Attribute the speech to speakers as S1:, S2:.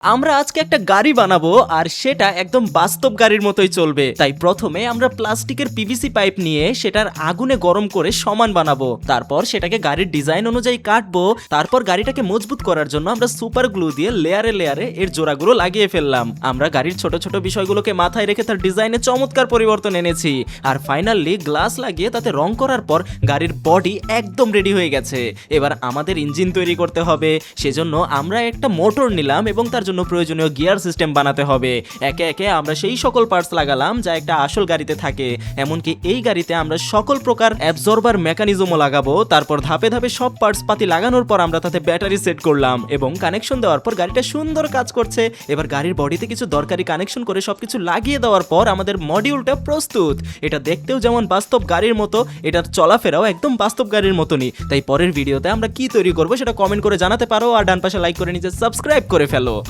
S1: আমরা আজকে একটা গাড়ি বানাবো আর সেটা একদম বাস্তব গাড়ির মতোই চলবে। তাই প্রথমে আমরা প্লাস্টিকের পিভিসি পাইপ নিয়ে সেটার আগুনে গরম করে সমান বানাবো। তারপর সেটাকে গাড়ির ডিজাইন অনুযায়ী কাটবো। তারপর গাড়িটাকে মজবুত করার জন্য আমরা সুপার গ্লু দিয়ে লেয়ারে লেয়ারে এর জোড়াগুলো লাগিয়ে ফেললাম। আমরা গাড়ির ছোট ছোট বিষয়গুলোকে মাথায় রেখে তার ডিজাইনে চমৎকার পরিবর্তন এনেছি। আর ফাইনালি গ্লাস লাগিয়ে তাতে রং করার পর গাড়ির বডি একদম রেডি হয়ে গেছে। এবার আমাদের ইঞ্জিন তৈরি করতে হবে। সেজন্য আমরা একটা মোটর নিলাম এবং তার জন্য প্রয়োজনীয় গিয়ার সিস্টেম বানাতে হবে। একে একে আমরা সেই সকল পার্টস লাগালাম যা একটা আসল গাড়িতে থাকে। এমনকি এই গাড়িতে আমরা সকল প্রকার অ্যাবজর্বার মেকানিজমও লাগাবো। তারপর ধাপে ধাপে সব পার্টস পাতি লাগানোর পর আমরা তাতে ব্যাটারি সেট করলাম এবং কানেকশন দেওয়ার পর গাড়িটা সুন্দর কাজ করছে। এবার গাড়ির বডিতে কিছু দরকারি কানেকশন করে সবকিছু লাগিয়ে দেওয়ার পর আমাদের মডিউলটা প্রস্তুত। এটা দেখতেও যেমন বাস্তব গাড়ির মতো, এটার চলাফেরাও একদম বাস্তব গাড়ির মতনই। তাই পরের ভিডিওতে আমরা কি তৈরি করবো সেটা কমেন্ট করে জানাতে পারো আর ডান পাশে লাইক করে নিজে সাবস্ক্রাইব করে ফেলো।